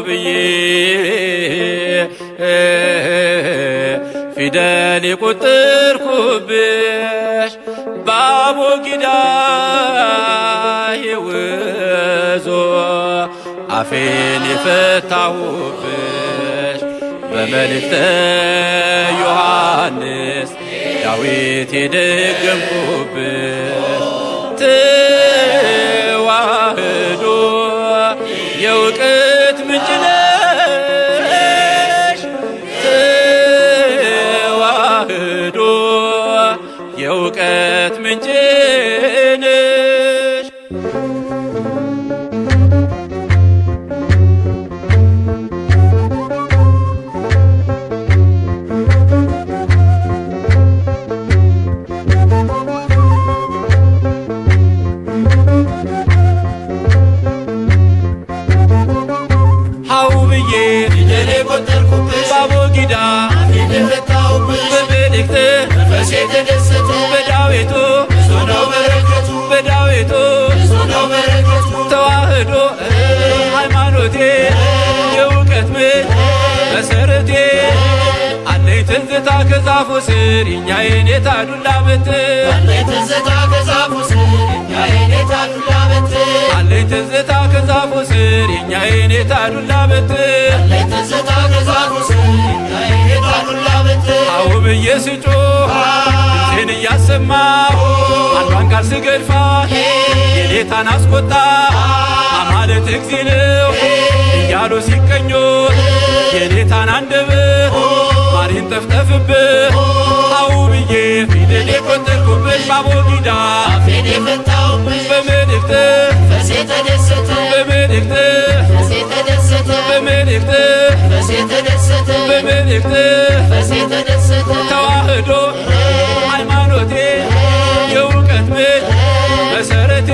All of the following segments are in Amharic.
ብዬ ፊደል የቆጠርኩብሽ በአቦጊዳ የውዞ አፌን የፈታሁብሽ በመልእክተ ዮሐንስ ዳዊት የደገምኩብሽ ተዋህዶ የእውቀት ምንጭ ነሽ ተዋህዶ የእውቀት ምንጭ ነሽ በአቦጊዳ በመልእክት በዳዊቱ በዳዊቱ ተዋህዶ ሃይማኖቴ የእውቀት ምንጭ መሰረቴ አለኝ ትዝታ ከዛፉ ስር የኛ የኔታ ዱላ በትር አለኝ ትዝታ ከዛፉ ስር የኛ የኔታ ዱላ በትር አው ብዬ ስጮህ ድምፄን እያሰማሁ አንዷን ቃል ስገድፋት የኔታን አስቆጣ አማልክት እግዚእ ነው እያሉ ሲቀኙት የኔታን አንደበት ማሪን ጠፍጠፍብህ አው ብዬ ፊደል የቆጠርኩብሽ በአቦጊዳ አፌን የፈታሁብሽ በመልእክት በመልእክት በመልእክት በመልእክት ተዋህዶ ሃይማኖቴ የእውቀት ምንጭ መሰረቴ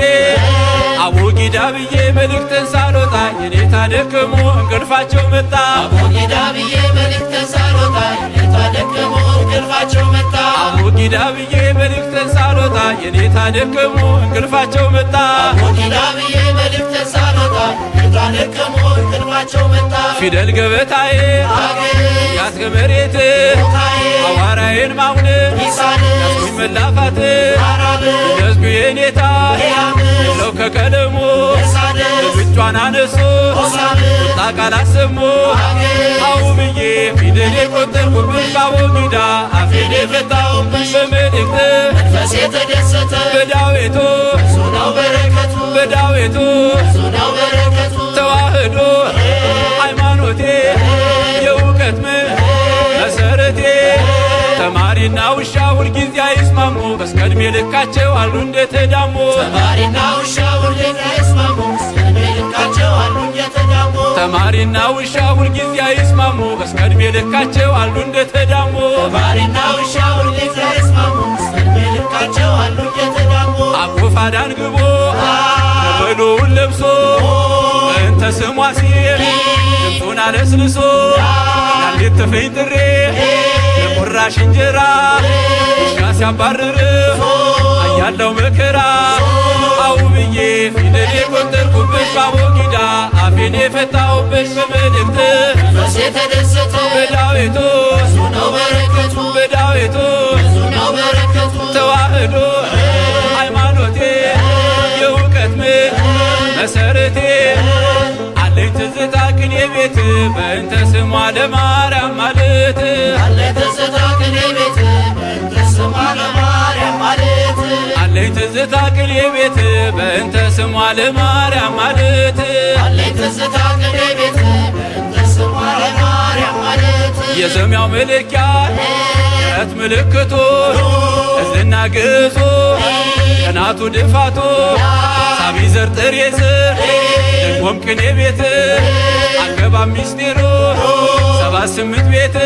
አቦጊዳ ብዬ መልእክትን ሳልወጣ የኔታ ደከሙ እንቅልፋቸው መጣ አቦጊዳ ብዬ መልእክትን ሳልወጣ የኔታ ደከሙ እንቅልፋቸው መጣ አቦጊዳ ብዬ መልእክትን ሳልወጣ የኔታ ደከሙ እንቅልፋቸው መጣ አቦጊዳ ብዬ መልእክትን ሳልወጣ የኔታ ደከሙ እንቅልፋቸው መጣ ፊደል ገበታዬ ያስገ መሬት አዋራዬን ማውነ ያስኩኝ መላፋት ያስኩ የኔታ የለው ከቀለሙ ብቿን አነሶ ቁጣ ቃል አሰሙ አው ብዬ ፊደል የቆጠርኩብሽ በአቦጊዳ አፌን የፈታሁብሽ በመልእክት መንፈሴ ተደሰተ በዳዊቱ በዳዊቱ ተዋህዶ ሃይማኖቴ የእውቀት ምንጭ መሰረቴ ተማሪና ውሻ ሁልጊዜ አይስማሙ በስከዕድሜ ልካቸው አሉ እንደተዳሙ ተማሪና ውሻ ሁልጊዜ አይስማሙ በስከዕድሜ ልካቸው አሉ እንደተዳሙ ተማሪና ውሻ ሁልጊዜ አይስማሙ በስከዕድሜ ልካቸው አሉ እንደተዳሙ ተማሪና ውሻ ሁልጊዜ አይስማሙ በስከዕድሜ ልካቸው አሉ እንደተዳሙ አጎፋዳን ግቦ ነበሉውን ለብሶ እንተ ስሟ ሲል ድምፁን አለስልሶ ያንዲት ትፍኝ ጥሬ ለቁራሽ እንጀራ ውሻ ሲያባርር አያለው መከራ አው ብዬ ፊደል የቆጠርኩብሽ በአቦጊዳ አፌን የፈታሁብሽ በመልእክት መንፈሴ ተደሰተ በዳዊቱ በዳዊቱ ተዋህዶ ሃይማኖቴ የእውቀት ምንጭ መሰረቴ አለኝ ትዝታ ቅኔ ቤት በእንተ ስሟ ለማርያም ማለት አለኝ ትዝታ ቅኔ ቤት በእንተ ስሟ ለማርያም ማለት አለኝ ትዝታ ቅኔ ቤት በእንተ ስሟ ለማርያም ማለት አለኝ ትዝታ ቅኔ ቤት በእንተ ስሟ ለማርያም ማለት የሰማያው መለኪያ የት ምልክቱ እዝና ግዕዙ ቀናቱ ድፋቱ ሳቢ ዘር ጥሬ ዘር ደግሞም ቅኔ ቤት አገባብ ሚስጢሩ 78 ቤት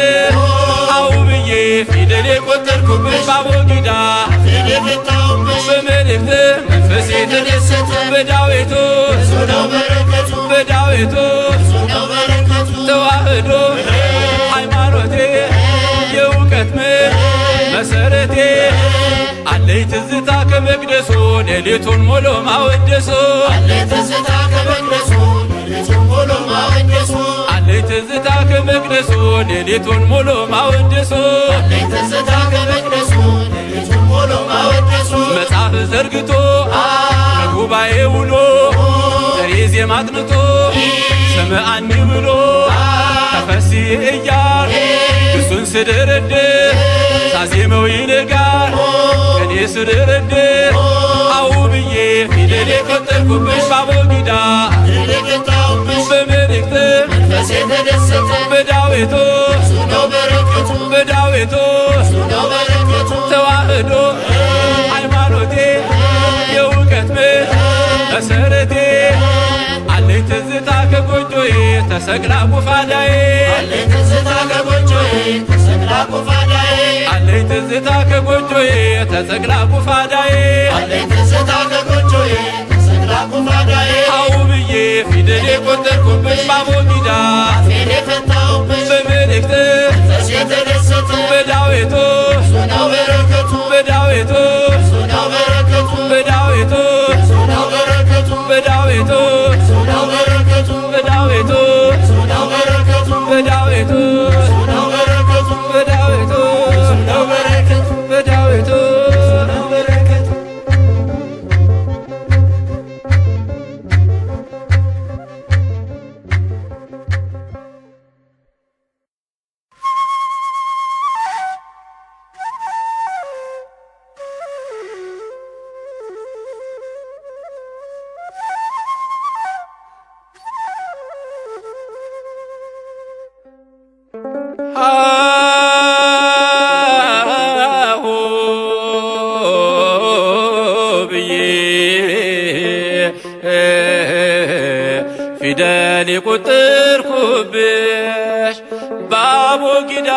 አው ብዬ ፊደል የቆጠርኩብሽ በአቦጊዳ በመልእክት መንፈሴ ተደሰተ በዳዊቱ በዳዊቱ ተዋህዶ ሃይማኖቴ የእውቀት ምንጭ መሰረቴ አለኝ ትዝታ ከመቅደሱ ሌሊቱን ሙሉ ማወደሱ አለኝ ትዝታ ከመቅደሱ ሌሊቱን ሙሉ ማወደሱ አለኝ ትዝታ ከመቅደሱ ሌሊቱን ሙሉ ማወደሱ አለኝ ትዝታ ከመቅደሱ ሌሊቱን ሙሉ ማወደሱ መጽሐፍ ዘርግቶ በጉባኤ ውሎ ጥሬ ዜማ አጥንቶ ሰምዐኒ ብሎ ተፈሲ እያል እሱን ስደረድር ሳዜመው ይነጋል ከኔ ስደረድር አው ብዬ ፊደል የቆጠርኩብሽ በአቦጊዳ በመልእክት መንፈሴ ተደሰተ በዳዊቱ እሱ ነው በረከቱ በዳዊቱ እሱ ነው በረከቱ ተዋህዶ ሃይማኖቴ የእውቀት መሰረቴ አለኝ ትዝታ ከጎጆዬ ተሰቅላ ቁፋዳዬ አለኝ ትዝታ ከጎጆዬ ተሰቅላ ቁፋዳዬ አለኝ ትዝታ ከጎጆዬ ተሰቅላ ቁፋዳዬ አለኝ ትዝታ ከጎጆዬ ተሰቅላ ቁፋዳዬ አው ብዬ ፊደል የቆጠርኩብሽ በአቦጊዳ አፌን የፈታሁብሽ በመልእክት መንፈሴ ተደሰተ በዳዊቱ እሱ ነው በረከቱ በዳዊቱ እሱ ነው በረከቱ በዳዊቱ እሱ ነው በረከቱ በዳዊቱ እሱ ነው በረከቱ በዳዊቱ እሱ ነው በረከቱ በዳዊቱ እሱ ነው በረከቱ በዳዊቱ እሱ ነው በረከቱ በዳዊቱ እሱ ነው በረከቱ አሁ ብዬ ፊደል የቆጠርኩብሽ በአቦጊዳ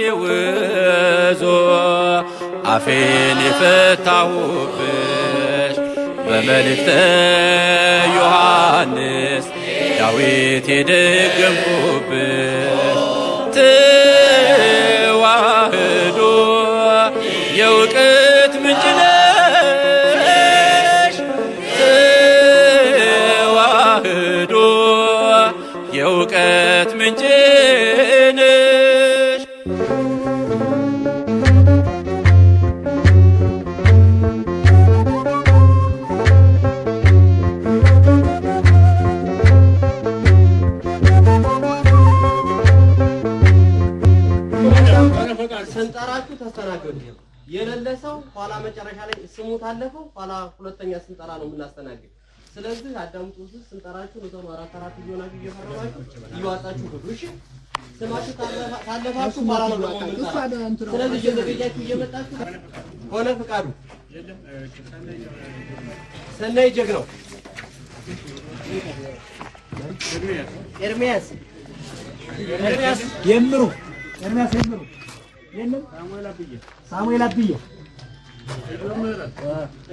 የውዞ አፌን የፈታሁብሽ በመልእክተ ዮሐንስ ዳዊት የደገምኩብሽ ተዋህዶ የእውቀት ምንጭ ነሽ ተዋህዶ የእውቀት ምንጭ ነሽ ስንጠራችሁ ተስተናገዱ። የሌለ ሰው ኋላ መጨረሻ ላይ ስሙ ታለፈው ኋላ ሁለተኛ ስንጠራ ነው የምናስተናግድ። ስለዚህ አዳምጡ። ስንጠራችሁ ነው አራት አራት እየሆናችሁ እየፈረማችሁ እየዋጣችሁ ሁሉ እሺ። ስማችሁ ታለፋችሁ ኋላ ነው የምንጠራ። ስለዚህ እየዘገጃችሁ እየመጣችሁ ሆነ ፍቃዱ ሰናይ ጀግናው ኤርሚያስ የምሩ ኤርሚያስ የምሩ የለም ሳሙኤል አብዬ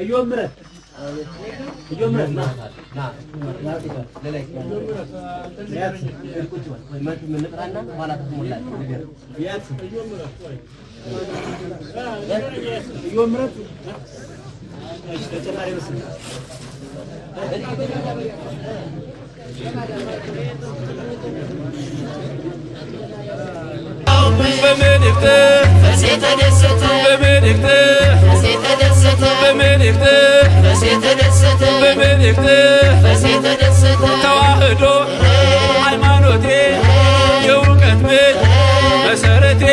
እዮም ምረት ና በመልእክት መንፈሴ ተደሰተ በመልእክት መንፈሴ ተደሰተ በመልእክት መንፈሴ ተደሰተ በመልእክት መንፈሴ ተደሰተ ተዋህዶ ሃይማኖቴ የእውቀት መሰረቴ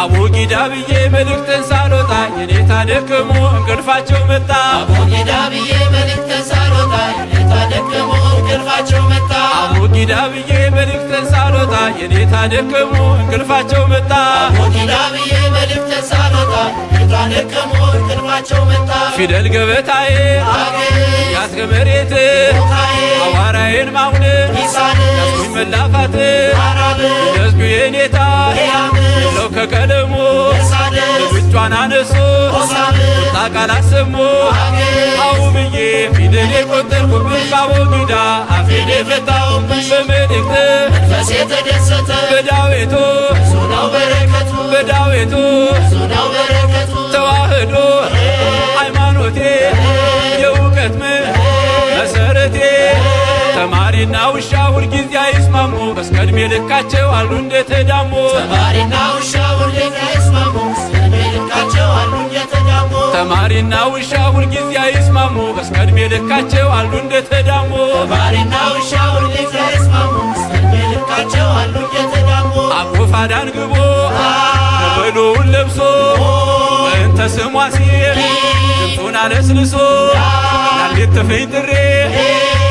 አቦጊዳ ብዬ መልእክትን ሳልወጣ የኔታ ደከሙ እንቅልፋቸው መጣ አቦጊዳ ብዬ መልእክትን ሳልወጣ የኔታ ደከሙ እንቅልፋቸው መጣ አቦጊዳ ብዬ መልእክትን ሳልወጣ የኔታ ደከሙ እንቅልፋቸው መጣ አቦጊዳ ብዬ መልእክትን ሳልወጣ የኔታ ደከሙ እንቅልፋቸው መጣ ፊደል ገበታዬ ያስገ መሬት አዋራዬን ማሁን ያስኩኝ መላፋት ያስኩ የኔታ ለው ከቀለሙ ልብቿን አነሱ ቁጣ ቃል አሰሙ አው ብዬ ፊደል የቆጠርኩብሽ በአቦጊዳ አፌን የፈታሁብሽ በመልእክት መንፈሴ ተደሰተ በዳዊቱ እሱ ነው በረከቱ በዳዊቱ እሱ ነው በረከቱ ተማሪና ውሻ ሁልጊዜ አይስማሙ በስከድሜ ልካቸው አሉ እንደተዳሙ ተማሪና ውሻ ሁልጊዜ አይስማሙ በስከድሜ ልካቸው አሉ እንደተዳሙ ተማሪና ውሻ ሁልጊዜ አይስማሙ በስከድሜ ልካቸው አሉ እንደተዳሙ ተማሪና ውሻ ሁልጊዜ አይስማሙ በስከድሜ ልካቸው አሉ እንደተዳሙ አጎፋዳን ግቦ ነበሉውን ለብሶ በእንተ ስሟ ሲል ድምፁን አለስልሶ ላሌት ተፈይጥሬ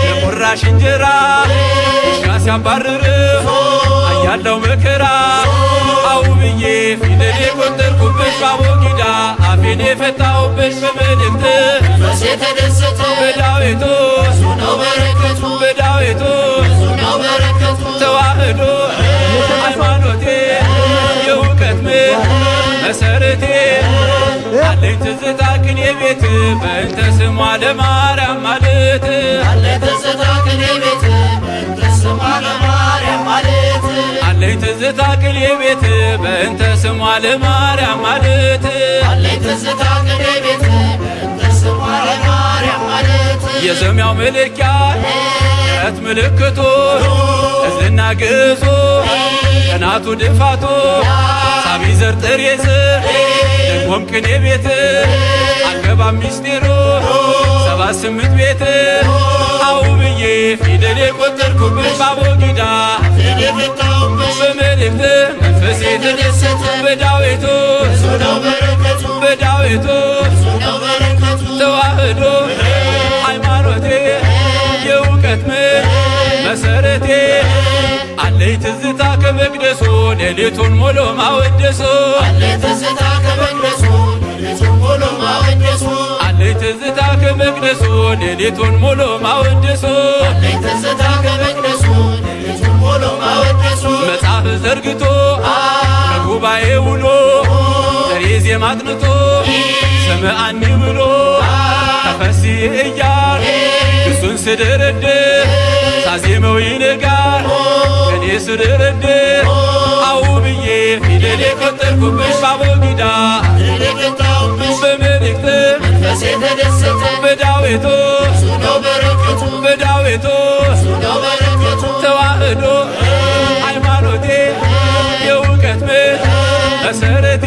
ለቁራሽ እንጀራ ውሻ ሲያባርር አያለው መከራ አውብዬ ፊደል የቆጠርኩብሽ ባቦጊዳ አፌን የፈታሁብሽ በመልእክት መንፈሴ ተደሰተ በዳዊቱ ብዙ ነው በረከቱ በዳዊቱ ብዙ ነው በረከቱ ተዋህዶ ሃይማኖቴ የእውቀት መሰረቴ አለኝ ትዝታ ቅኔ ቤት በእንተ ስሟ ለማርያም ማለት አለኝ ትዝታ ቅኔ ቤት በእንተ ስሟ ለማርያም ማለት አለኝ ትዝታ ቅኔ ቤት በእንተ ስሟ ለማርያም ማለት አለኝ ትዝታ ቅኔ ቤት በእንተ ስሟ ለማርያም ማለት የሰማያው መለኪያ የት ምልክቱ እዝልና ግዞ ቀናቱ ድፋቱ ሳቢ ዘር ጥሬ ስር ደግሞም ቅኔ ቤት አገባብ ሚስጢሩ 78 ቤት አውብዬ ፊደል የቆጠርኩብሽ ባቦጊዳ አፌን የፈታሁብሽ በመልእክት መንፈሴ ተደሰተ በዳዊቱ ብዙ ነው በረከቱ በዳዊቱ ብዙ ነው በረከቱ ተዋህዶ ሃይማኖቴ የእውቀት መሰረቴ አለኝ ትዝታ ከመቅደሱ ሌሊቱን ሙሉ ማወደሱ አለኝ ትዝታ ከመቅደሱ ሌሊቱን ሙሉ ማወደሱ አለኝ ትዝታ ከመቅደሱ ሌሊቱን ሙሉ ማወደሱ አለኝ ትዝታ ከመቅደሱ ሌሊቱን ሙሉ ማወደሱ መጽሐፍ ዘርግቶ ከጉባኤ ውሎ ጥሬ ዜማ አጥንቶ ሰምዐኒ ብሎ ተፈሲ እያል እሱን ስደረድር ሳዜመው ይነጋል እኔ ስደረድር አውብዬ ፊደል የቆጠርኩብሽ ባቦጊዳ አፌን የፈታሁብሽ በመልእክት መንፈሴ ተደሰተ በዳዊቱ ብዙ ነው በረከቱ በዳዊቱ ብዙ ነው በረከቱ ተዋህዶ ሃይማኖቴ የእውቀት መሰረቴ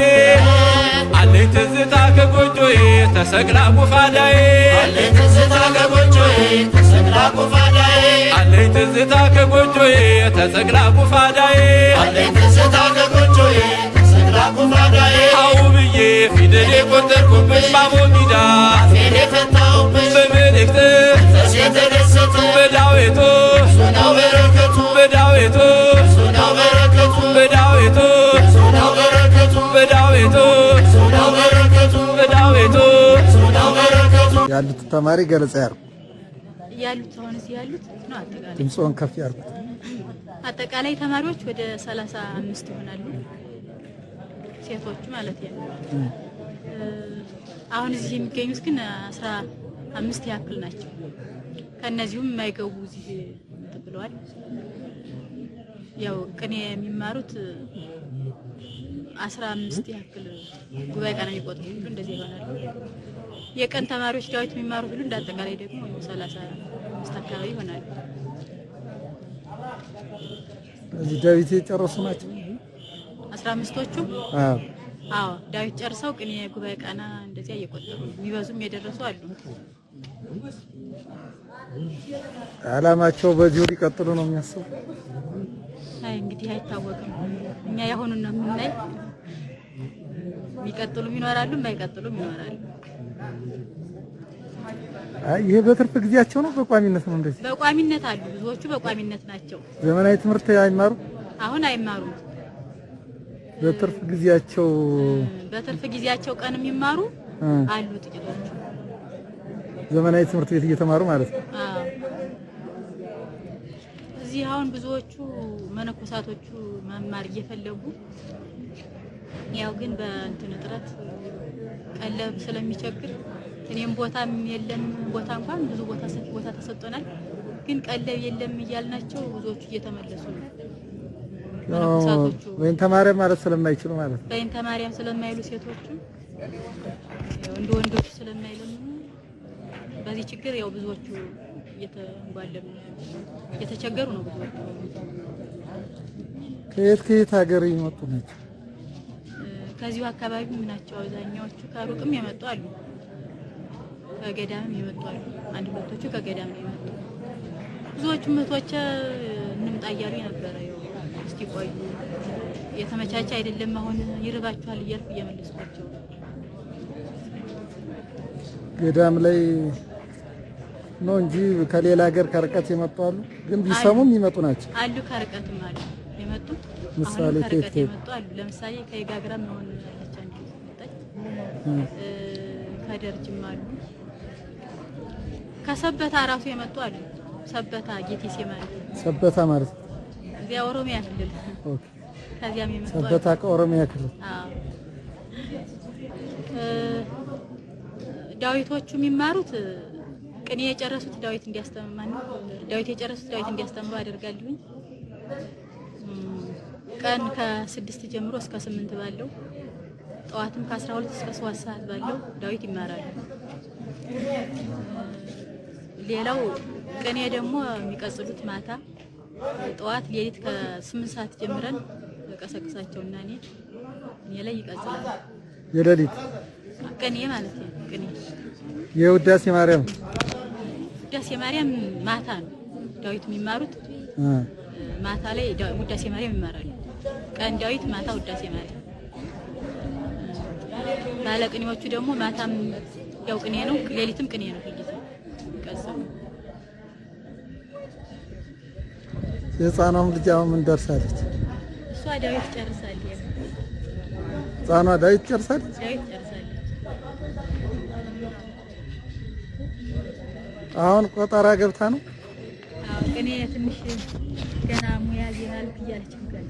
አለኝ ትዝታ ከጎጆዬ ተሰቅላ ቁፋዳዬ አለኝ ትዝታ ከጎጆዬ ተሰቅላ ቁፋዳዬ አለኝ ትዝታ ከጎጆዬ ተሰቅላ ቁፋዳዬ አለኝ ትዝታ ከጎጆዬ ተሰቅላ ቁፋዳዬ አውብዬ ፊደል የቆጠርኩብሽ ባቦጊዳ አፌን የፈታሁብሽ በመልእክት መንፈሴ ተደሰተ በዳዊቱ ብዙ ነው በረከቱ በዳዊቱ ብዙ ነው በረከቱ በዳዊቱ ብዙ ነው በረከቱ በዳዊቱ ብዙ ነው በረከቱ በዳዊቱ ብዙ ነው በረከቱ ያሉት ተማሪ ገለጻ ያርጉ። ያሉት አሁን እዚህ ያሉት ነው አጠቃላይ ድምፅዎን ከፍ ያርጉ። አጠቃላይ ተማሪዎች ወደ 35 ይሆናሉ፣ ሴቶች ማለት ነው። አሁን እዚህ የሚገኙት ግን 15 ያክል ናቸው። ከነዚህም የማይገቡ እዚህ ብለዋል። ያው ቅኔ የሚማሩት 15 ያክል ጉባኤ ቀን የሚቆጥሩ ሁሉ እንደዚህ ይሆናሉ። የቀን ተማሪዎች ዳዊት የሚማሩት ሁሉ እንዳጠቃላይ ደግሞ 35 አካባቢ ይሆናሉ። እዚህ ዳዊት የጨረሱ ናቸው 15ቶቹ። አዎ አዎ ዳዊት ጨርሰው ቅኔ ጉባኤ ቀና እንደዚያ እየቆጠሩ የሚበዙም የደረሱ አሉ። ዓላማቸው በዚሁ ሊቀጥሉ ነው የሚያስቡ። አይ እንግዲህ አይታወቅም። እኛ ያሁኑን ነው የምናይ። የሚቀጥሉም ይኖራሉ፣ የማይቀጥሉም ይኖራሉ። አይ ይሄ በትርፍ ጊዜያቸው ነው በቋሚነት ነው እንደዚህ? በቋሚነት አሉ፣ ብዙዎቹ በቋሚነት ናቸው። ዘመናዊ ትምህርት አይማሩ? አሁን አይማሩም። በትርፍ ጊዜያቸው በትርፍ ጊዜያቸው ቀን የሚማሩ አሉ ጥቂቶቹ። ዘመናዊ ትምህርት ቤት እየተማሩ ማለት ነው። አዎ እዚህ አሁን ብዙዎቹ መነኮሳቶቹ መማር እየፈለጉ ያው ግን በእንትን እጥረት ቀለብ ስለሚቸግር እኔም ቦታም የለም። ቦታ እንኳን ብዙ ቦታ ተሰጥቶናል፣ ግን ቀለብ የለም እያልናቸው ብዙዎቹ እየተመለሱ ነው። መነኮሳቶቹ ወይን ተማሪያ ማለት ስለማይችሉ ማለት ነው። ወይን ተማሪያም ስለማይሉ ሴቶቹ እንደ ወንዶቹ ስለማይለምኑ በዚህ ችግር ያው ብዙዎቹ እየተንጓለሉ እየተቸገሩ ነው ብዙዎቹ። ከየት ሀገር የመጡ ናቸው? ከዚሁ አካባቢ ናቸው አብዛኛዎቹ። ከሩቅም የመጡ አሉ፣ ከገዳምም የመጡ አሉ። አንድ ሁለቶቹ ከገዳም ነው የመጡ። ብዙዎቹ እህቶቼ እንምጣ እያሉ ነበረ። እስቲ ቆዩ የተመቻቸ አይደለም አሁን ይርባችኋል እያልኩ እየመለስኳቸው። ገዳም ላይ ነው እንጂ ከሌላ ሀገር ከርቀት የመጡ አሉ። ግን ቢሰሙም ይመጡ ናቸው አሉ፣ ከርቀትም አሉ የመጡ። ምሳሌ ከየት የመጡ አሉ። ለምሳሌ ከይጋግራም ነው ያለቻን መጣች። ከደርጅም አሉ። ከሰበታ ራሱ የመጡ አሉ። ሰበታ ጌቴሴ ማለት ሰበታ ማለት እዚያ ኦሮሚያ ክልል። ኦኬ። ከዚያም የመጡ ሰበታ ከኦሮሚያ ክልል። አዎ። ዳዊቶቹ የሚማሩት ቅኔ የጨረሱት ዳዊት እንዲያስተምሩ ዳዊት የጨረሱት ዳዊት እንዲያስተምሩ አደርጋለሁኝ። ቀን ከ6 ጀምሮ እስከ 8 ባለው ጠዋትም ከ12 እስከ 3 ሰዓት ባለው ዳዊት ይማራሉ። ሌላው ቅኔ ደግሞ የሚቀጽሉት ማታ ጠዋት ሌሊት ከ8 ሰዓት ጀምረን ቀሰቅሳቸውና እኔ ላይ ይቀጽላል። የሌሊት ቅኔ ማለት ነው። ቅኔ የውዳሴ ማርያም ማታ ነው ዳዊት የሚማሩት። ማታ ላይ ውዳሴ ማርያም ይማራሉ። ቀን ዳዊት፣ ማታ ውዳሴ ማርያም። ባለቅኔዎቹ ደግሞ ማታም ያው ቅኔ ነው፣ ሌሊትም ቅኔ ነው። ጊዜ ቀሰሙ። የሕፃኗም ልጅ አሁን ምን ደርሳለች? እሷ ዳዊት ጨርሳለች። ሕፃኗ ዳዊት ጨርሳለች። አሁን ቆጠራ ገብታ ነው። አዎ ቅኔ ትንሽ ገና ሙያ ዜና ልትያለች እንኳን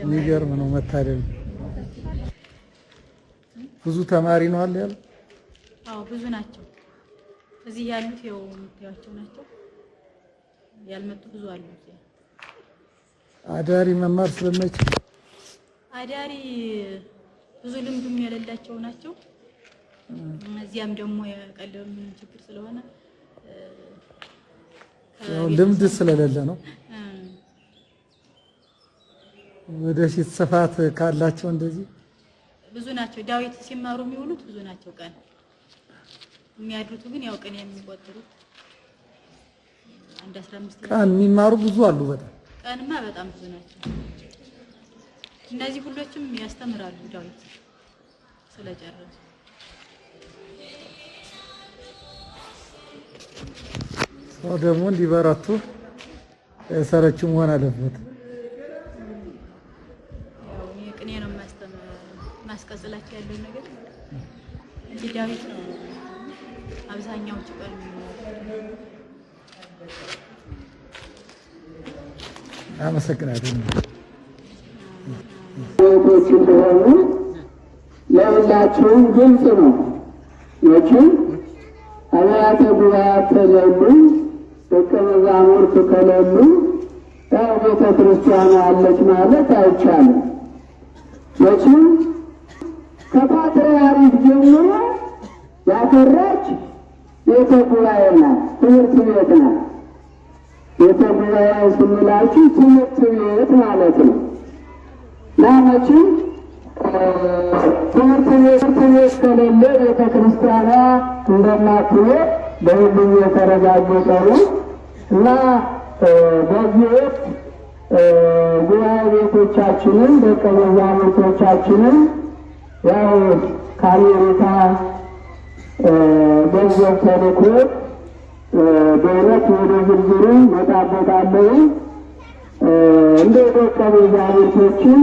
የሚገርም ነው። መታደል ብዙ ተማሪ ነው አለ ያለው። አዎ ብዙ ናቸው። እዚህ ያሉት ያው የምታዩቸው ናቸው። ያልመጡ ብዙ አሉ። አዳሪ መማር ስለማይችል አዳሪ ብዙ ልምዱም የሌላቸው ናቸው። እዚያም ደግሞ የቀለም ችግር ስለሆነ ልምድ ስለሌለ ነው። ወደፊት ስፋት ካላቸው እንደዚህ ብዙ ናቸው። ዳዊት ሲማሩ የሚውሉት ብዙ ናቸው። ቀን የሚያድሩት ግን ያው ቀን የሚቆጥሩት አንድ 15 ቀን የሚማሩ ብዙ አሉ። በጣም ቀንማ በጣም ብዙ ናቸው። እነዚህ ሁሎችም ያስተምራሉ ዳዊት ስለጨረሱ። ሰው ደግሞ እንዲበረቱ ሰረቹ መሆን አለበት። ያው ቅኔ ነው ማስቀጽላቸው ያለው ነገር እንጂ ዳዊት ነው አብዛኛዎቹ ቀን አመሰግናለሁ። ቶች እንደሆኑ ለሁላችሁም ግልጽ ነው። መቼም አብያተ ጉባኤያት ከሌሉ ደቀ መዛሙርት ከሌሉ ያው ቤተ ክርስቲያን አለች ማለት አይቻልም። መቼም ከፓትርያርክ ጀምሮ ያፈራች ቤተ ጉባኤ ናት፣ ትምህርት ቤት ናት። ቤተ ጉባኤ ስንላችሁ ትምህርት ቤት ማለት ነው። እና መቼም ትምህርት ቤት ከሌለ ቤተ ክርስቲያኗ እንደማትኖር በሁሉም የተረጋገጠ ነው። እና በዚህ ወቅት ጉባኤ ቤቶቻችንን ደቀ መዛሙርቶቻችንን ያው ከአሜሪካ ገንዘብ ተልኮ በእውነት ወደ ዝርዝሩ መጣበታለሁ። እንደ ደቀ መዛሙርቶችን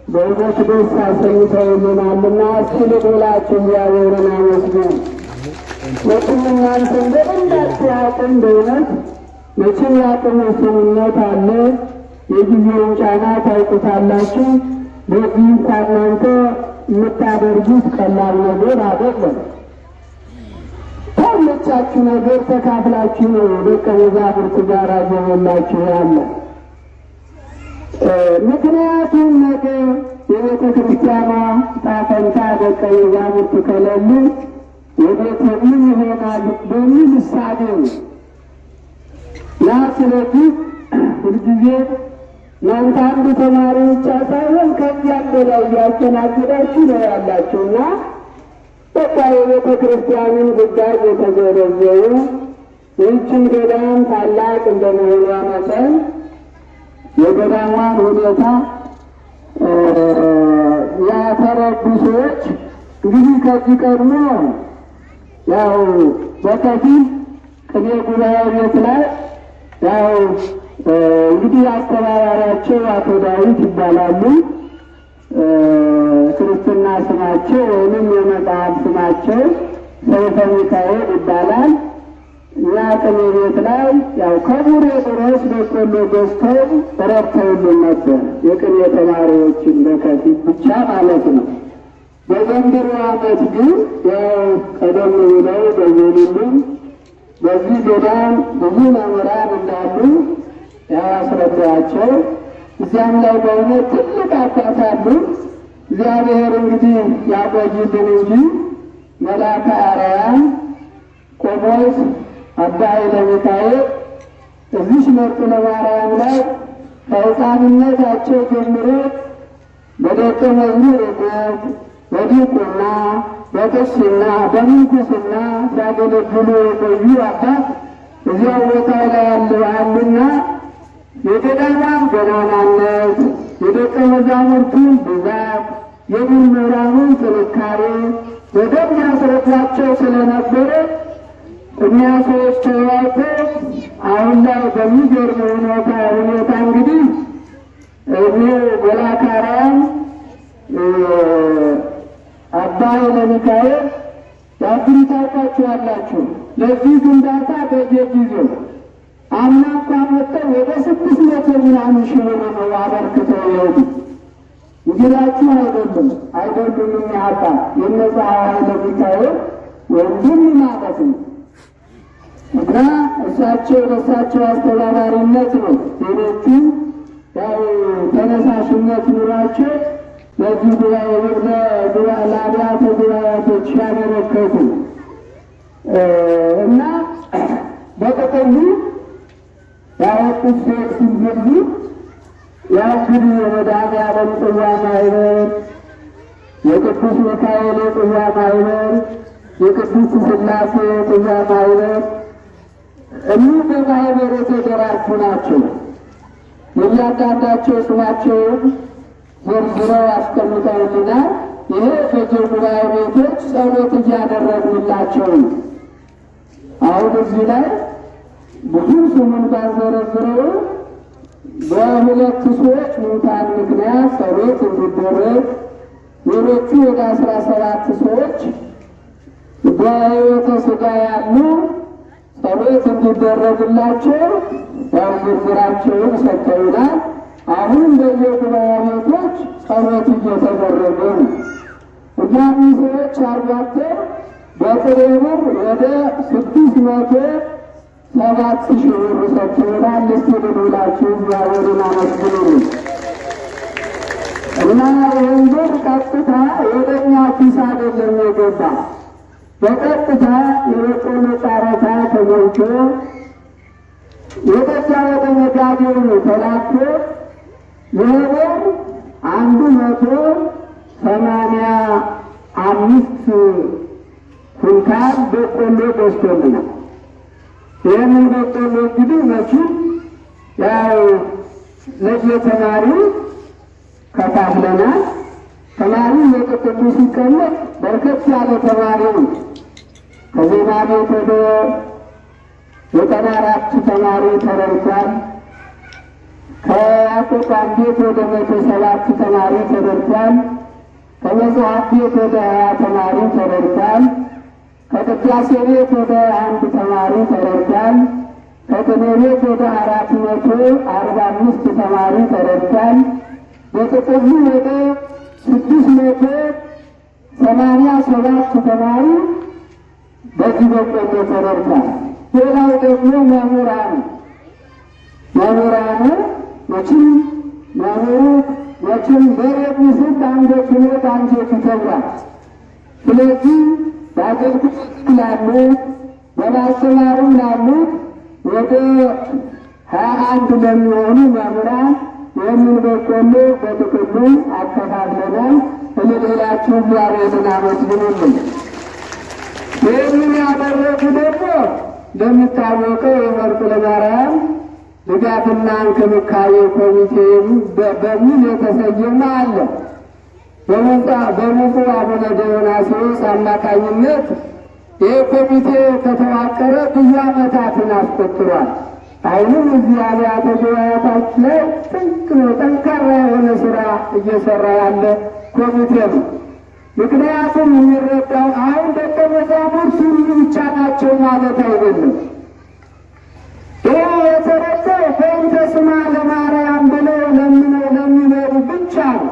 በእውነት ደስ አሰኝተውልናልና እስኪ ልበላችሁ እግዚአብሔርን አመስግኑ። መቼም እናንተን በደንብ አትያውቁም። በእውነት መቼም የአቅም ውስንነት አለ፣ የጊዜውን ጫና ታውቁታላችሁ። በዚህ ከእናንተ የምታደርጉት ቀላል ነገር አይደለም። ካለቻችሁ ነገር ተካፍላችሁ ነው ደቀ መዛሙርት ጋር እየበላችሁ ያለ። ምክንያቱም ነገ የቤተ ክርስቲያኗ ጣፈንታ ደቀ መዛሙርት ከሌሉ ወዴት ምን ይሆናል በሚል እሳቤ እና ስለዚህ ሁልጊዜ እናንተ አንድ ተማሪ ብቻ ሳይሆን ከዚያም በላይ እያስተናገዳችሁ ነው ያላችሁና በቃ የቤተ ክርስቲያንን ጉዳይ የተገነዘቡ ይህችን ገዳም ታላቅ እንደመሆኗ መጠን የገዳሟን ሁኔታ ያተረዱ ሰዎች እንግዲህ ከዚህ ቀድሞ ያው በከፊል ቅኔ ጉባኤ ቤት ላይ ያው እንግዲህ አስተባባሪያቸው አቶ ዳዊት ይባላሉ። ክርስትና ስማቸው ወይም የመጽሐፍ ስማቸው ሰይፈ ሚካኤል ይባላል። እኛ ቅኔ ቤት ላይ ያው ከቡሬ ድረስ በቆሎ ገዝተው ረድተውልን ነበር፣ የቅኔ ተማሪዎችን በከፊል ብቻ ማለት ነው። በዘንድሮ ዓመት ግን ያው ቀደም ብለው በየሉልን በዚህ ገዳም ብዙ መምህራን እንዳሉ ያስረዳቸው። እዚያም ላይ በእውነት ትልቅ አባት አሉ። እግዚአብሔር እንግዲህ ያቆይልን እንጂ መልአከ አርያም ቆሞስ አባ ኃይለ ሚካኤል እዚህ መርጡለ ማርያም ላይ ከሕፃንነታቸው ጀምሮ በደቀ መዝሙርነት በዲቁና በቅስና በምንኩስና ሲያገለግሉ የቆዩ አባት እዚያው ቦታ ላይ አሉና የገዳማን ገናናነት፣ የደቀ መዛሙርቱን ብዛት፣ የመምህራኑን ጥንካሬ በደንብ ያስረዷቸው ስለነበረ እኒያ ሰዎች ተወያይተው አሁን ላይ በሚገርም ሁኔታ እንግዲህ እኔ መልአከ አርያም አባ ኃይለ ሚካኤል ታውቃችኋላችሁ። ለዚህ ግንባታ በየጊዜው አምና እንኳን መጥተው ወደ 600 ምናምን ሺህ ብር ነው አበርክተው የሄዱ። እንግዳችሁ አይደሉም የሚያጣ የነዛ ኃይለ ሚካኤል ወንድም ማለት ነው። እና ለእሳቸው አስተባባሪነት ነው ሌሎቹም ያው ተነሳሽነት ኑሯቸው ለዚህ ጉባኤ ለአብያተ ጉባኤቶች ያበረከቱ እና በጥቅሉ ያወጡት ሰዎች ሲዘርዙ ያው እንግዲህ የመድኃኔዓለም ጽዋ ማህበር፣ የቅዱስ ሚካኤል ጽዋ ማህበር፣ የቅዱስ ሥላሴ ጽዋ ማህበር እኒህ በማህበር የተደራጁ ናቸው። የእያንዳንዳቸው ስማቸውን ዘርዝረው አስቀምጠውልናል። ይሄ በየጉባኤ ቤቶች ጸሎት እያደረግንላቸው ነው። አሁን እዚህ ላይ ብዙ ስሙን ባዘረዝረው በሁለት ሰዎች ሙታን ምክንያት ጸሎት እንዲደረግ፣ ሌሎቹ ወደ 17 ሰዎች በሕይወተ ሥጋ ያሉ ጸሎት እንዲደረግላቸው ያው ዝርዝራቸውን ሰጥተውናል። አሁን በየጉባኤ ቤቶች ጸሎት እየተደረገ ነው። እነዚህ ሰዎች አርጓቸው በጥሬ ብር ወደ 607,000 ብር ሰጥተውናል። እስቲ ልብላችሁ እግዚአብሔርን አመስግኑልኝ። እና ይህን ብር ቀጥታ ወደኛ ኪስ አይደለም የገባ፣ በቀጥታ የበቆሎ ጨረታ ተሞልቶ ወደዛ ወደ ነጋዴው ተላክቶ ይህ ብር 185 ኩንታል በቆሎ ገዝቶልናል። ይህንን በቆሎ እንግዲህ መቼም ያው ለየተማሪው ከፋፍለናል። ተማሪው የጥቅሉ ሲቀመጥ በርከት ያለ ተማሪ ነው። ከዜና ቤት ወደ 94 ተማሪ ተረድቷል። ከአቋቋም ቤት ወደ 107 ተማሪ ተረድቷል። ከመጽሐፍ ቤት ወደ 20 ተማሪ ተረድቷል። ከቅዳሴ ቤት ወደ 1 ተማሪ ተረድቷል። ከቅኔ ቤት ወደ 445 ተማሪ ተረድቷል። በጥቅሉ ወደ 687 ተማሪ በዚህ በቆሎ ተረድቷል። ሌላው ደግሞ መምህራኑ መቼም በሬት ምስል አንገት ሁለት አንጀት ይተብራል። ስለዚህ በአገልግሎት ላሉት በማስተማሩም ላሉት ወደ 21 ለሚሆኑ መምህራን ይህንን በቆሎ በጥቅሉ አከፋፍለናል። እልላችሁ እግዚአብሔርን አመስግኑልን። ይህንን ያደረጉ ደግሞ እንደሚታወቀው የመርጦለ ማርያም ድጋፍና እንክብካቤ ኮሚቴ በሚል የተሰየመ አለ። በብፁዕ አቡነ ዲዮናስዮስ አማካኝነት ይህ ኮሚቴ ከተዋቀረ ብዙ ዓመታትን አስቆጥሯል። አሁንም እዚህ አብያተ ጉባኤያት ላይ ጠንካራ የሆነ ስራ እየሰራ ያለ ኮሚቴ ነው። ምክንያቱም የሚረዳው አሁን ደቀ መዛሙርት ሁሉ ብቻ ናቸው ማለት አይደለም። ይህ የተረዳው በእንተ ስማ ለማርያም ብለው ለምነው ለሚኖሩ ብቻ ነው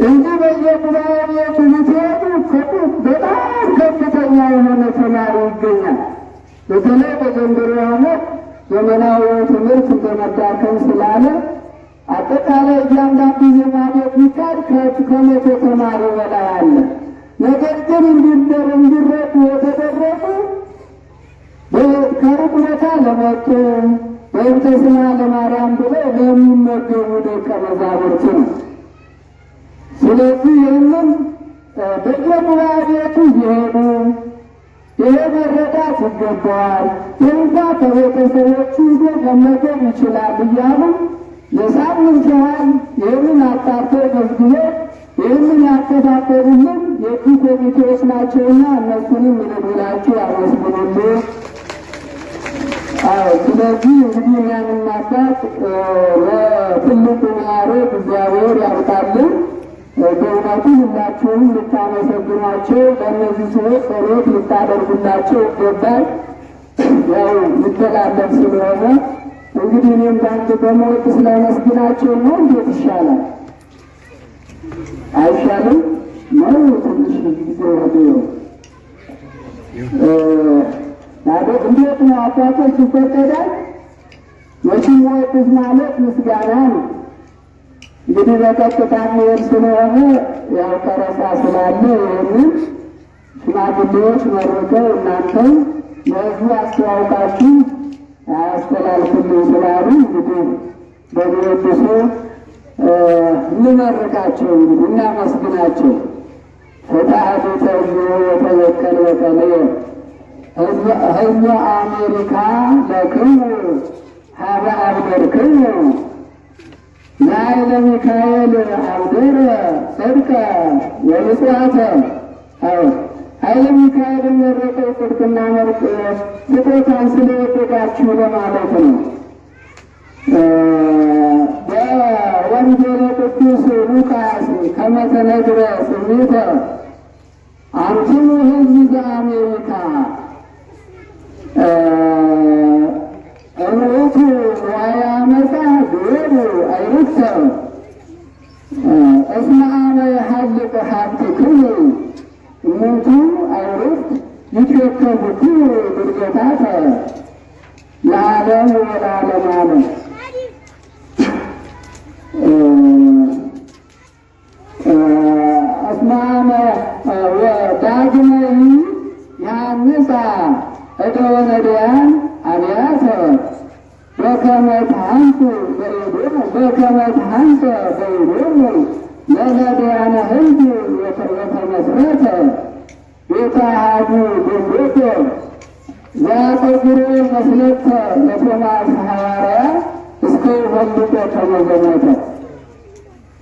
እንጂ በየጉባኤ ቤቱ ብትሄዱ በጣም ከፍተኛ የሆነ ተማሪ ይገኛል። በተለይ በዘንድሮ ዓመት ዘመናዊ ትምህርት እንደመዳከም ስላለ አጠቃላይ እያንዳንዱ የማደግ ሚካድ ከመቶ ተማሪ በላይ አለ። ነገር ግን እንዲረዱ የተደረጉ ከሩቅ ቦታ ለመጡ በእንተ ስማ ለማርያም ብለው ለሚመገቡ ደቀ መዛሙርት ነው። ስለዚህ ይህንን በየጉባኤ ቤቱ እየሄዱ ይሄ መረዳት ይገባዋል፣ እንኳ ከቤተሰቦቹ ጋር መመገብ ይችላል እያሉ ለሳምንት ያህል ይህንን አጣርቶ መዝግቦ ይህንን ያከፋፈሉልን የዚህ ኮሚቴዎች ናቸውና እነሱንም ይልላችሁ አመስግኑልን። ስለዚህ እንግዲህ እኛን አባት ለትልቁ ማዕረግ እግዚአብሔር ያብቃልን። በእውነቱ ሁላችሁም ልታመሰግኗቸው፣ ለእነዚህ ሰዎች ጸሎት ልታደርጉላቸው ይገባል። ያው ሊተላለፍ ስለሆነ እንግዲህ እኔም በአንድ በመወጥ ስለመስግናቸው ነው። እንዴት ይሻላል? አይሻልም? ነው ትንሽ ጊዜ ወዲው እንዴት ነው አባቶች ይፈቀዳል? መቼም ወጥስ ማለት ምስጋና ነው። እንግዲህ በቀጥታ የሚሄድ ስለሆነ ያው ቀረጻ ስላለ ይህንን ሽማግሌዎች መርቀው እናንተም ለህዝቡ አስተዋውቃችሁ አያስተላልፍልኝ ስላሉ እንግዲህ በሚወድሱ እንመርቃቸው፣ እንግዲህ እናመስግናቸው። ፈጣሪ ተብሎ የተወከል በቀለ ህዝበ አሜሪካ ለክሙ ሀበ አብደርክሙ ለኃይለ ሚካኤል አብደረ ጽድቀ ወምጽዋተ። ኃይለ ሚካኤል መረቀው ጽድቅና መርቅ ስጦታን ስለወደዳችሁ ለማለት ነው። በወንጌለ ቅዱስ ሉቃስ ከመ ተነግረ ስሚተ አንትሙ ህዝብ ዘአሜሪካ እምኡቱ ንዋየ አመፃ ግበሩ አይሩተ እስመ አነ የሐልቅ ሀብትክሙ እሙንቱ አይሩት ይትረከብክሙ ድርገታተ ለዓለም ወለዓለመ ዓለም። እስመ አነ ዳግመ ያንጻ እደወ ነዳያን አብያተ በከመ ተሐንቱ በይዶሙ ለነዳያነ ህዝብ የተመስረተ ቤተ አሐዱ ግንቦቶ ዘያጸግሩ መስለተ ለቶማስ ሐዋርያ እስከ ይፈልጦ ተመዘሞተ።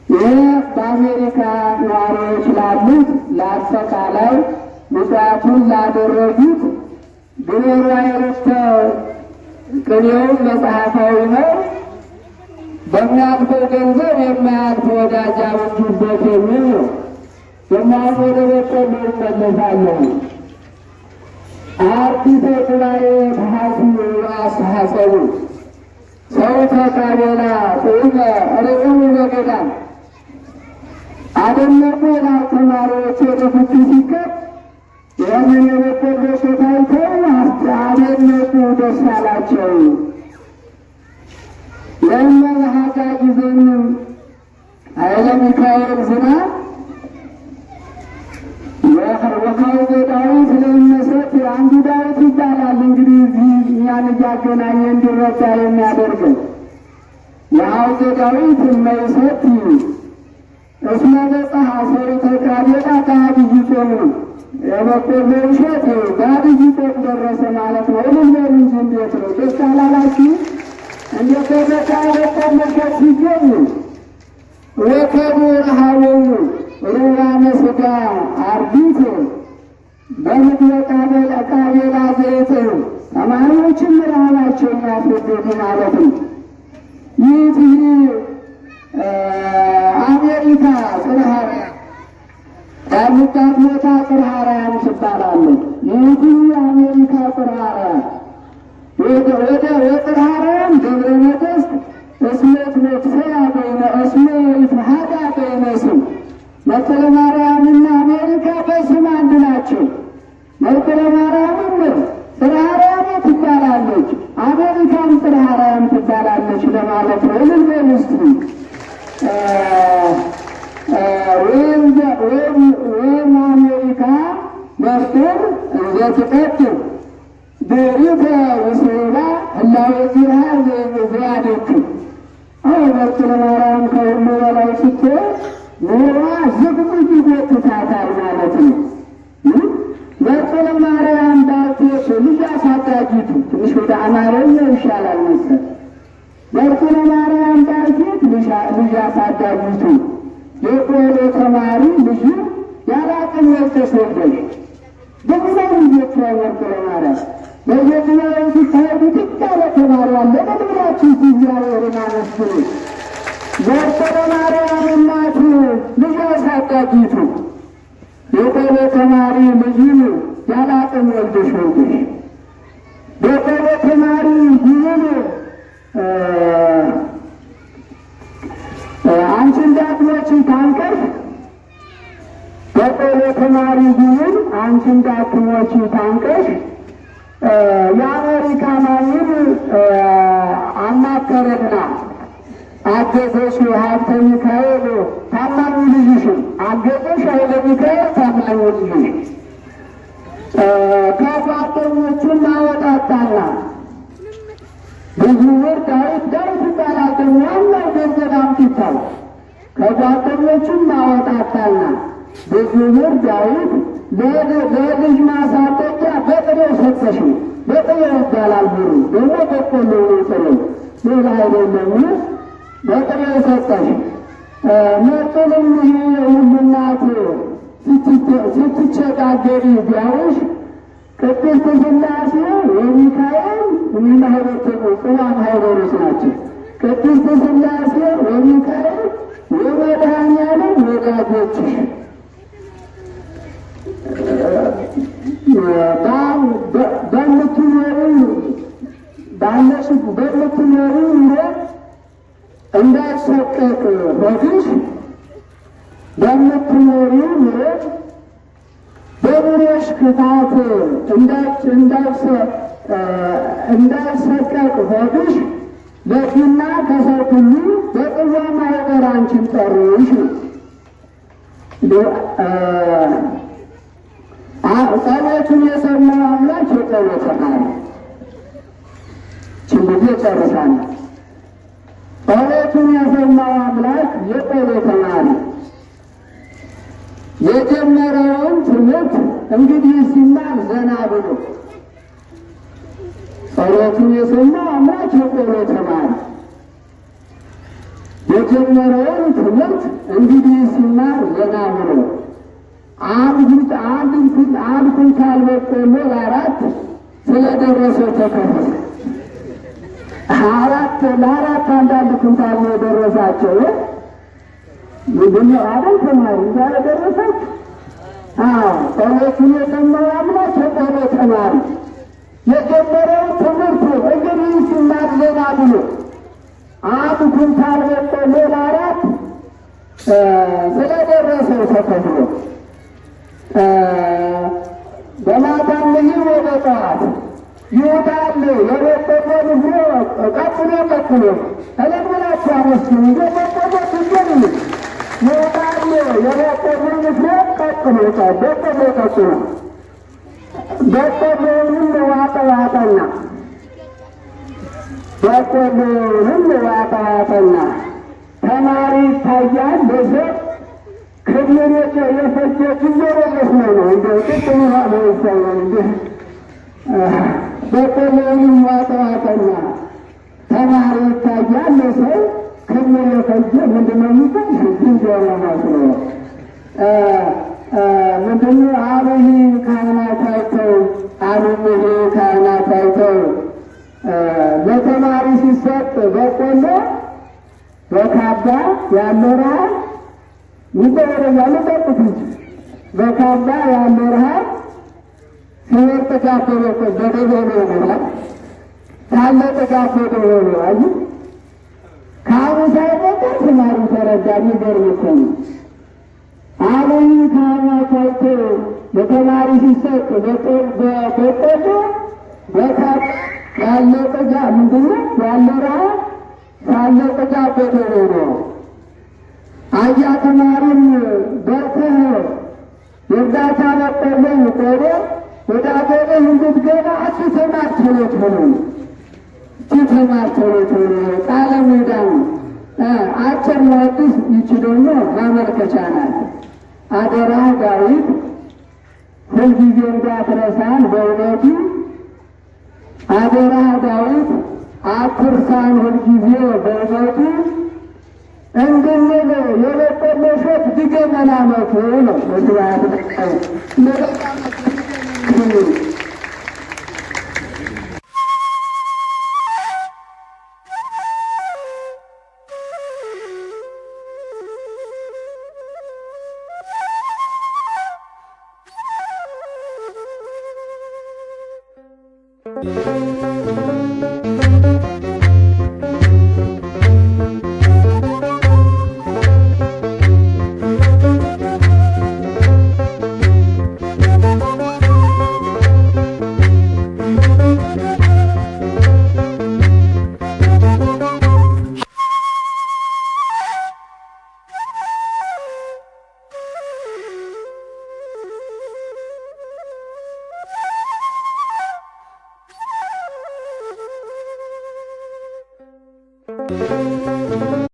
ይህ በአሜሪካ ነዋሪዎች ላሉት ለአጠቃላይ ምጽዋቱን ላደረጉት ግብሩ አይሩተ ቅኔውም መጽሐፋዊ ነው። በሚያልፈው ገንዘብ የማያልፍ ወዳጅ አብጁበት የሚል ነው። የማያልፍ ወደ በቆሎ ይመለሳለሁ። አዲሰ ጉባኤ ተሐስዩ አስተሐሰቡ ሰው ተቃቤላ ጥዑመ ርዕሙ በገዳም አደነቁ ይላል። ተማሪዎች ወደ ፍቱ ሲከብ ይህንን የበቆሎ ታይተው አደነቁ፣ ደስ አላቸው። ለእመ በሀጋ ጊዜንም ኃይለ ሚካኤል ዝናብ ወካዕበ ዳዊት ለእመ ዳዊት አንዱ ዳዊት ይባላል። እንግዲህ እዚህ እኛን እያገናኘ እንዲረዳ የሚያደርገው የአውደ ዳዊት እመይሰት እስመ በጽሐ ሰሪተ ጋዴጣ በዐቢይ ጾም ነው። የበቆሎ እሸት በዐቢይ ጾም ደረሰ ማለት ነው። እልል በሉ እንጂ እንዴት ነው? ደስ አላላችሁ? እንዴት በበቃ የበቆሎ እሸት ሲገኝ ወከቡ ረሃቦሙ ሩራነ ሥጋ አርዲት በምግበ ቃቤላ ዘይት ተማሪዎችም ረሃባቸውን ያስወገዱ ማለት ነው። ይህ አሜሪካ ጽርሐ አርያም ያሉባት ቦታ ጽርሐ አርያም ትባላለች። ይህ አሜሪካ ጽርሐ አርያም ወደ ጽርሐ አርያም ደብረ ነገሥት እስሜት መክሰያ በይነ እስሜ ይትሃዳ በይነ ስም መክፈለ ማርያምና አሜሪካ በስም አንድ ናቸው። መክፈለ ማርያምም ጽርሐ አርያም ትባላለች፣ አሜሪካም ጽርሐ አርያም ትባላለች ለማለት ነው። እልል በሉ እስቲ። ወይም አሜሪካ መፍትር ዘትቀጥል ብሪተ ውስላ ህላዌ ዚሃ ዘያደክም መክፈለ ማርያም ከሁሉ በላይ ስትሆን ኑሯ ዝግጅት ይጎትታታል ማለት ነው። መክፈለ ማርያም ዳዊት ልጅ አሳዳጊቱ ትንሽ ወደ አማርኛ ይሻላል መሰል። መክፈለ ማርያም ዳዊት ልጅ አሳዳጊቱ የቆሎ ተማሪ ልጅ ያላቅም ወልደሽ ወልደሽ በብዛ ልጆች ላይ መክፈለ ማርያም በየጊዜው ሲካሄዱ ጥቃለ ተማሪ አለ። በድብላችሁ እግዚአብሔርን አመስግኑ። መክፈለ ማርያም እናቱ ልጅ አሳዳጊቱ የቆሎ ተማሪ ልጅን ያላቅም ወልደሽ ወልደሽ የቆሎ ተማሪ ይህን አንቺ እንዳትሞቺ ታንቀሽ የቆሎ ተማሪ ይህን አንቺ እንዳትሞቺ ታንቀሽ የአሜሪካ ማይን አማከረና አገዘሽ ሀብተ ሚካኤል ታማኙ ልጅሽን አገዘሽ ኃይለ ሚካኤል ታማኙ ልጅሽ ከጓደኞቹን አወጣጣና ብዙ ብር ዳዊት ይባላል። ደግሞ ዋናው ገንዘብ አምጥተው ከጓደኞቹም አወጣጣና ብዙ ብር ዳዊት ለልጅ ማሳደጊያ በጥሬው ሰጠሽ። በጥሬው ይባላል ብሩ ደግሞ በቆሎ ጥሬው ሌላ አይደለም። በጥሬው ሰጠሽ። መጥንም ሁሉ እናት ስትቸጋገሪ ቢያውሽ ቅድስት ሥላሴ የሚካኤል የሚማህበረሰቡ ጽዋም ሃይማኖት ናቸው። ቅድስት ሥላሴ የሚካኤል የመድኃኔዓለም ወዳጆችሽ በምትኖሪ ኑሮ እንዳይሰቀቅ ሆድሽ በምትኖሪ ኑሮ በኑሮሽ ክፋት እንዳይሰቀቅ ሆድሽ ለፊና ከሰው ሁሉ በጽዋ ማኅበር አንቺን ጠሩሽ። ጸሎቱን የሰማው አምላክ የቆሎ ተማሪ ችግር ጨርሳለሁ። ጸሎቱን የሰማው አምላክ የቆሎ ተማሪ የጀመረውን ትምህርት እንግዲህ ሲማር ዘና ብሎ ጸሎቱን የሰማው አምላክ የቆሎ ተማሪ የጀመረውን ትምህርት እንግዲህ ሲማር ዘና ብሎ አንድ ኩንታል በቆሎ ለአራት ስለደረሰው ተከፈለ። ለአራት አንዳንድ ኩንታል ነው የደረሳቸው። ምንድነው አይደል ተማሪ እንዳለ ደረሳቸው። ጸሎቱን የሰማው አምላክ የቆሎ ተማሪ የጀመረው ትምህርት እንግዲህ ሲማር ዘና ብሎ አንድ ኩንታል በቆሎ ለአራት ስለደረሰው ተከፍሎ በማታም ይህ ወደ ጠዋት ይወጣል። የበቆሎ ንፍሮ ቀጥሎ እለምላችሁ አመስግኑ። የበቆሎ ትገኝ ይወጣል። የበቆሎ ንፍሮ ቀጥሎ በቆሎውን ዋጠዋጠና በቆሎውን ዋጠዋጠና ተማሪ ይታያል ለሰው ክብሬት የፈጀት እየረገስ ነው እንደው ጥቅም ነው ይሰራል እንዴ በቆሎውን ዋጠዋጠና ተማሪ ይታያል ለሰው ክብሬት የፈጀ ምንድነው የሚባል ዝንጀሮ ማለት ነው። ምንድነው አብይ ካህናት አይተው አብይ ካህናት አይተው ለተማሪ ሲሰጥ በቆሎ በካባ ያለው ረሃብ ይደረጋል ለጠቁት በካባ ያለው ረሃብ ሲወርጥ ካፈረከ በደበሎ ነው ታለ ተጋፈደ ነው አይ ካሁን ተማሪ ተረዳኝ ገርመኝ አብይ ካህናት አይተው ለተማሪ ሲሰጥ በቆሎ በካባ ያለው ጥጋ ምንድነው ያለው ረሃብ ያለው ጥጋ በደበሎ ነው አያ ተማሪም በርተህ የእርዳታ መቆለኝ ቆሎ ወደ አገሬ እንድትገባ አትተማር ቶሎት ሆኖ ትተማር ቶሎት ሆኖ ቃለ ምዕዳን አጭር ሞትስ ይችላል ማመልከቻ ናት። አደራ ዳዊት ሁልጊዜ እንዳትረሳን በእውነቱ አደራ ዳዊት አትርሳን ሁልጊዜ በእውነቱ እንድንል የበቆሎ እሸት ድገመና መቶ ነው መስዋዕት ነው።